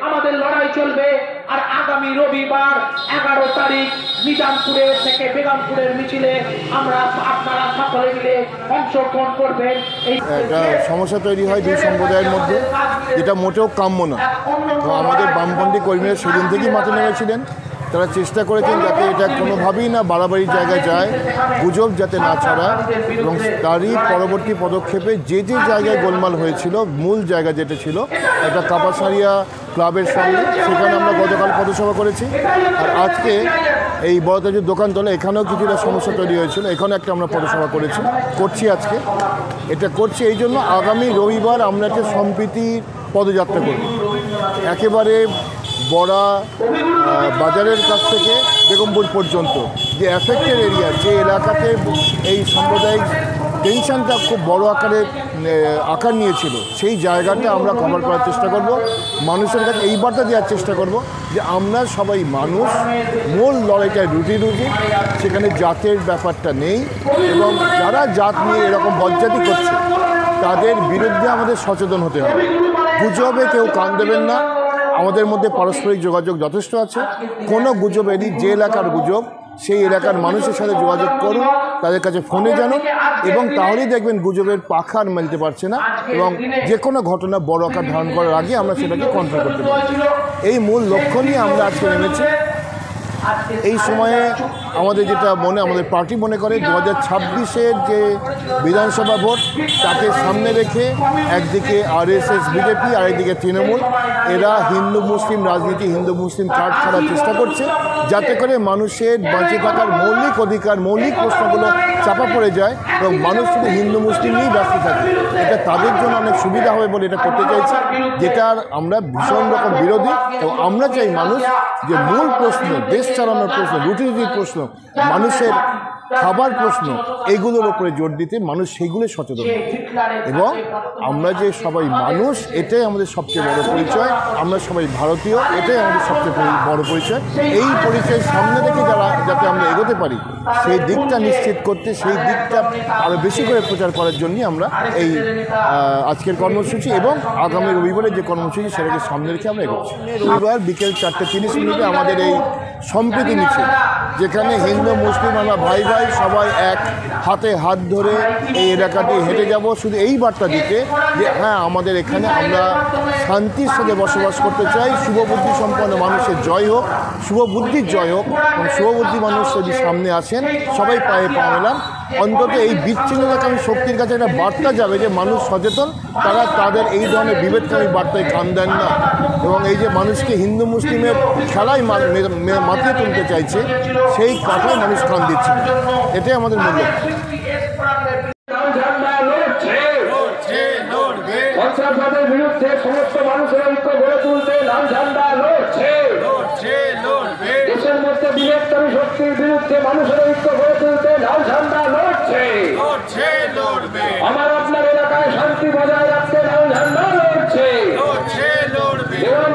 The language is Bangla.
আমাদের লড়াই চলবে। আর আগামী রবিবার 11 তারিখ নিজামপুরে থেকে বেগমপুরের মিছিলে আমরা আপনারা সকলে মিলে অংশগ্রহণ করবেন। একটা সমস্যা তৈরি হয় দুই সম্প্রদায়ের মধ্যে, যেটা মোটেও কাম্য না। আমাদের বামপন্থী কর্মীরা সেদিন থেকেই মাঠে নেমেছিলেন। তারা চেষ্টা করেছেন যাতে এটা কোনোভাবেই না বাড়াবাড়ির জায়গায় যায়, গুজব যাতে না ছড়ায়, এবং তারই পরবর্তী পদক্ষেপে যে যে জায়গায় গোলমাল হয়েছিল, মূল জায়গা যেটা ছিল একটা কাপাসারিয়া ক্লাবের সামনে, সেখানে আমরা গতকাল পথসভা করেছি। আর আজকে এই বড়তাজুর দোকানতলা এখানেও কিছুটা সমস্যা তৈরি হয়েছিল, এখানে একটা আমরা পথসভা করছি আজকে। এটা করছি এই জন্য আগামী রবিবার আমরা একটা সম্প্রীতির পদযাত্রা করব, একেবারে বড়া বাজারের কাছ থেকে বেগমপুর পর্যন্ত যে অ্যাফেক্টেড এরিয়া, যে এলাকাতে এই সাম্প্রদায়িক টেনশনটা খুব বড় আকার নিয়েছিল, সেই জায়গাটা আমরা কভার করার চেষ্টা করব। মানুষের কাছে এই বার্তা দেওয়ার চেষ্টা করব যে আমরা সবাই মানুষ, মূল লড়াইটায় রুটি, সেখানে জাতের ব্যাপারটা নেই, এবং যারা জাত নিয়ে এরকম বজ্জাতি করছে তাদের বিরুদ্ধে আমাদের সচেতন হতে হবে। গুজবে কেউ কান দেবেন না। আমাদের মধ্যে পারস্পরিক যোগাযোগ যথেষ্ট আছে। কোনো গুজব এড়ি, যে এলাকার গুজব সেই এলাকার মানুষের সাথে যোগাযোগ করুন, তাদের কাছে ফোনে জানুন, এবং তাহলেই দেখবেন গুজবের পাখা আর মেলতে পারছে না, এবং যে কোনো ঘটনা বড় আকার ধারণ করার আগে আমরা সেটাকে কন্ট্রোল করতে পারি। এই মূল লক্ষ্য নিয়ে আমরা আজকে নেমেছি। এই সময়ে আমাদের যেটা আমাদের পার্টি মনে করে 2026-এর যে বিধানসভা ভোট, তাকে সামনে রেখে একদিকে RSS বিজেপি আর একদিকে তৃণমূল, এরা হিন্দু মুসলিম রাজনীতি, হিন্দু মুসলিম কার্ড খেলার চেষ্টা করছে, যাতে করে মানুষের বেঁচে থাকার মৌলিক অধিকার, মৌলিক প্রশ্নগুলো চাপা পড়ে যায় এবং মানুষ শুধু হিন্দু মুসলিম নিয়েই ব্যস্ত থাকে। এটা তাদের জন্য অনেক সুবিধা হবে বলে এটা করতে চাইছে, যেটার আমরা ভীষণ রকম বিরোধী। এবং আমরা চাই মানুষ যে মূল প্রশ্ন, দেশ চালানোর প্রশ্ন, রুটির প্রশ্ন, মানুষের খাবার প্রশ্ন, এইগুলোর উপরে জোর দিতে মানুষ সেইগুলো সচেতন, এবং আমরা যে সবাই মানুষ, এটাই আমাদের সবচেয়ে বড় পরিচয়। আমরা সবাই ভারতীয়, এটাই আমাদের সবচেয়ে বড় পরিচয়। এই পরিচয় সামনে রেখে যাতে আমরা এগোতে পারি, সেই দিকটা নিশ্চিত করতে, সেই দিকটা আরও বেশি করে প্রচার করার জন্যই আমরা এই আজকের কর্মসূচি এবং আগামী রবিবারের যে কর্মসূচি সেটাকে সামনে রেখে আমরা এগোচ্ছি। রবিবার বিকেল 4:30 আমাদের এই সম্প্রীতি মিছিল, যেখানে হিন্দু মুসলিম আমরা ভাই ভাই সবাই এক হাতে হাত ধরে এই এলাকাটি হেঁটে যাব, শুধু এই বার্তা দিতে যে হ্যাঁ, আমাদের এখানে আমরা শান্তির সাথে বসবাস করতে চাই। শুভবুদ্ধি সম্পন্ন মানুষের জয় হোক, শুভবুদ্ধির জয় হোক, এবং শুভবুদ্ধি মানুষ যদি সামনে আসেন, সবাই পায়ে পা মেলান। অন্তত এই বিচ্ছিন্নতাকামী শক্তির কাছে একটা বার্তা যাবে যে মানুষ সচেতন, তারা তাদের এই ধরনের বিভেদকামী বার্তায় কান দেন না, এবং এই যে মানুষকে হিন্দু মুসলিমের খেলায় মাতিয়ে তুলতে চাইছে, সেই কথায় মানুষ কান দিচ্ছে না। এটাই আমাদের মূল্য। সন্ত্রাসবাদের বিরুদ্ধে সমস্ত মানুষের ঐক্য গড়ে তুলতে লাল ঝান্ডা লড়ছে। দেশের মধ্যে বিভেদকামী শক্তির বিরুদ্ধে মানুষের ঐক্য গড়ে তুলতে লাল ঝান্ডা লড়ছে। আমার